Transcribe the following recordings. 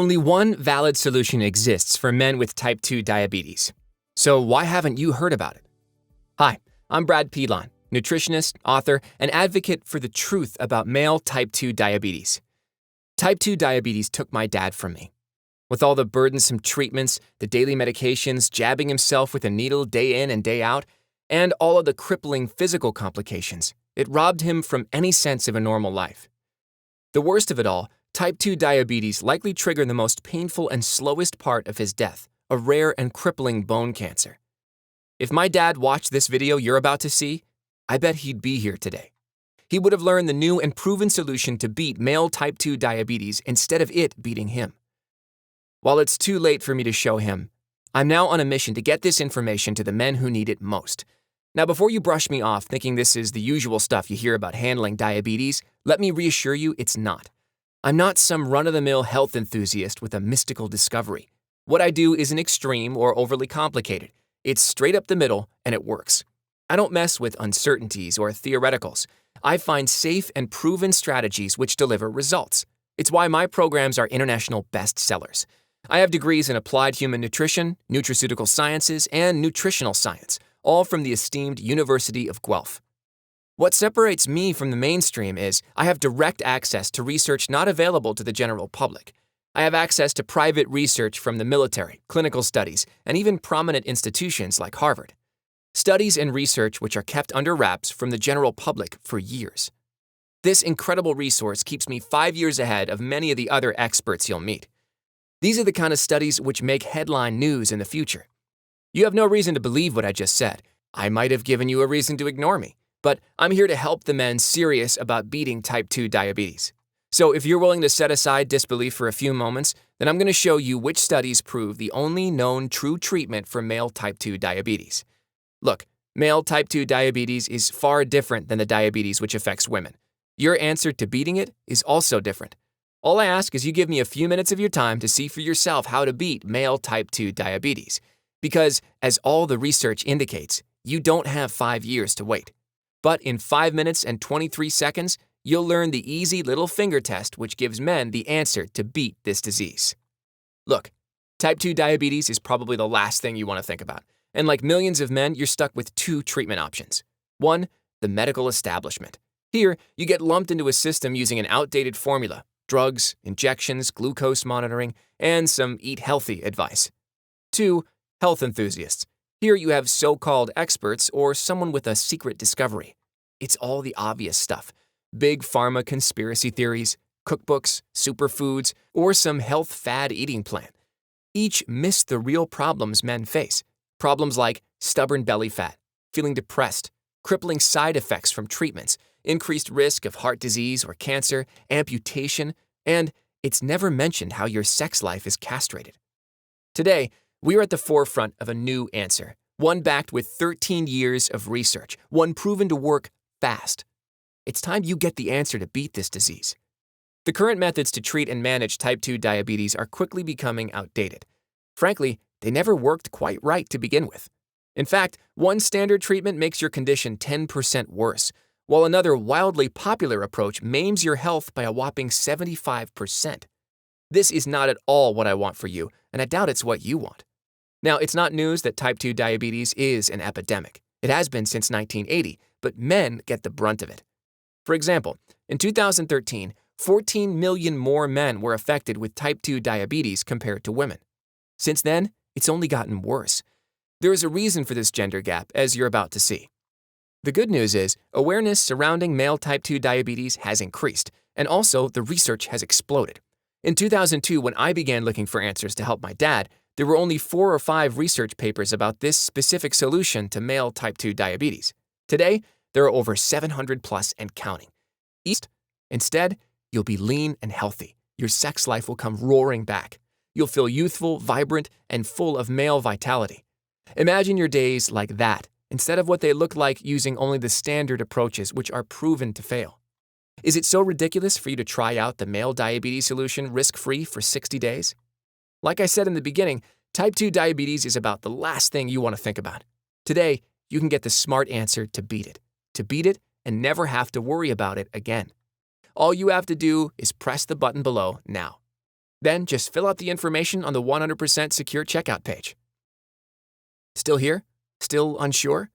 Only one valid solution exists for men with type 2 diabetes. So why haven't you heard about it? Hi, I'm Brad Pilon, nutritionist, author, and advocate for the truth about male type 2 diabetes. Type 2 diabetes took my dad from me. With all the burdensome treatments, the daily medications, jabbing himself with a needle day in and day out, and all of the crippling physical complications, it robbed him from any sense of a normal life. The worst of it all, type 2 diabetes likely triggered the most painful and slowest part of his death, a rare and crippling bone cancer. If my dad watched this video you're about to see, I bet he'd be here today. He would have learned the new and proven solution to beat male type 2 diabetes instead of it beating him. While it's too late for me to show him, I'm now on a mission to get this information to the men who need it most. Now, before you brush me off thinking this is the usual stuff you hear about handling diabetes, let me reassure you it's not. I'm not some run-of-the-mill health enthusiast with a mystical discovery. What I do isn't extreme or overly complicated. It's straight up the middle, and it works. I don't mess with uncertainties or theoreticals. I find safe and proven strategies which deliver results. It's why my programs are international bestsellers. I have degrees in applied human nutrition, nutraceutical sciences, and nutritional science, all from the esteemed University of Guelph. What separates me from the mainstream is I have direct access to research not available to the general public. I have access to private research from the military, clinical studies, and even prominent institutions like Harvard. Studies and research which are kept under wraps from the general public for years. This incredible resource keeps me 5 years ahead of many of the other experts you'll meet. These are the kind of studies which make headline news in the future. You have no reason to believe what I just said. I might have given you a reason to ignore me, but I'm here to help the men serious about beating type 2 diabetes. So if you're willing to set aside disbelief for a few moments, then I'm going to show you which studies prove the only known true treatment for male type 2 diabetes. Look, male type 2 diabetes is far different than the diabetes which affects women. Your answer to beating it is also different. All I ask is you give me a few minutes of your time to see for yourself how to beat male type 2 diabetes. Because, as all the research indicates, you don't have 5 years to wait. But in 5 minutes and 23 seconds, you'll learn the easy little finger test which gives men the answer to beat this disease. Look, type 2 diabetes is probably the last thing you want to think about. And like millions of men, you're stuck with two treatment options. One, the medical establishment. Here, you get lumped into a system using an outdated formula, drugs, injections, glucose monitoring, and some eat healthy advice. Two, health enthusiasts. Here you have so-called experts or someone with a secret discovery. It's all the obvious stuff. Big pharma conspiracy theories, cookbooks, superfoods, or some health fad eating plan. Each miss the real problems men face. Problems like stubborn belly fat, feeling depressed, crippling side effects from treatments, increased risk of heart disease or cancer, amputation, and it's never mentioned how your sex life is castrated. Today, we are at the forefront of a new answer, one backed with 13 years of research, one proven to work fast. It's time you get the answer to beat this disease. The current methods to treat and manage type 2 diabetes are quickly becoming outdated. Frankly, they never worked quite right to begin with. In fact, one standard treatment makes your condition 10% worse, while another wildly popular approach maims your health by a whopping 75%. This is not at all what I want for you, and I doubt it's what you want. Now, it's not news that type 2 diabetes is an epidemic. It has been since 1980, but men get the brunt of it. For example, in 2013, 14 million more men were affected with type 2 diabetes compared to women. Since then, it's only gotten worse. There is a reason for this gender gap, as you're about to see. The good news is, awareness surrounding male type 2 diabetes has increased, and also the research has exploded. In 2002, when I began looking for answers to help my dad, there were only 4 or 5 research papers about this specific solution to male type 2 diabetes. Today, there are over 700 plus and counting. Instead, you'll be lean and healthy. Your sex life will come roaring back. You'll feel youthful, vibrant, and full of male vitality. Imagine your days like that, instead of what they look like using only the standard approaches which are proven to fail. Is it so ridiculous for you to try out the male diabetes solution risk-free for 60 days? Like I said in the beginning, type 2 diabetes is about the last thing you want to think about. Today, you can get the smart answer to beat it and never have to worry about it again. All you have to do is press the button below now. Then just fill out the information on the 100% secure checkout page. Still here? Still unsure?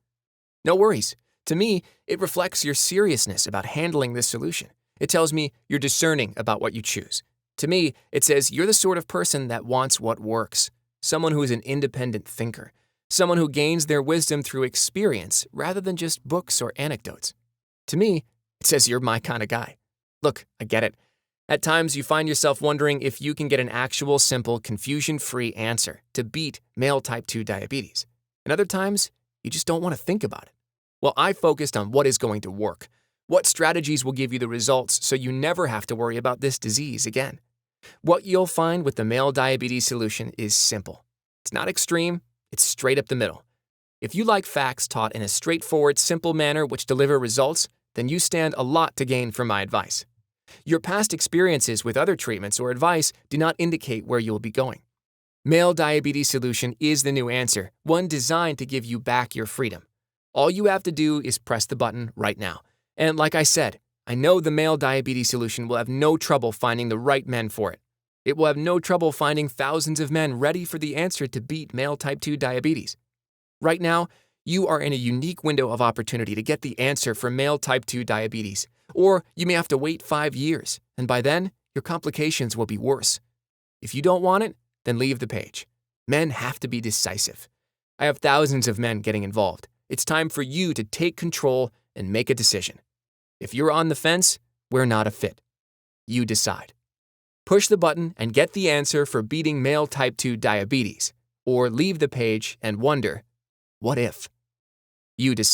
No worries. To me, it reflects your seriousness about handling this solution. It tells me you're discerning about what you choose. To me, it says you're the sort of person that wants what works, someone who is an independent thinker, someone who gains their wisdom through experience rather than just books or anecdotes. To me, it says you're my kind of guy. Look, I get it. At times, you find yourself wondering if you can get an actual, simple, confusion-free answer to beat male type 2 diabetes. And other times, you just don't want to think about it. Well, I focused on what is going to work. What strategies will give you the results so you never have to worry about this disease again? What you'll find with the male diabetes solution is simple. It's not extreme, it's straight up the middle. If you like facts taught in a straightforward, simple manner which deliver results, then you stand a lot to gain from my advice. Your past experiences with other treatments or advice do not indicate where you'll be going. Male Diabetes Solution is the new answer, one designed to give you back your freedom. All you have to do is press the button right now. And like I said, I know the Male Diabetes Solution will have no trouble finding the right men for it. It will have no trouble finding thousands of men ready for the answer to beat male type 2 diabetes. Right now, you are in a unique window of opportunity to get the answer for male type 2 diabetes. Or you may have to wait 5 years, and by then, your complications will be worse. If you don't want it, then leave the page. Men have to be decisive. I have thousands of men getting involved. It's time for you to take control and make a decision. If you're on the fence, we're not a fit. You decide. Push the button and get the answer for beating male type 2 diabetes, or leave the page and wonder, what if? You decide.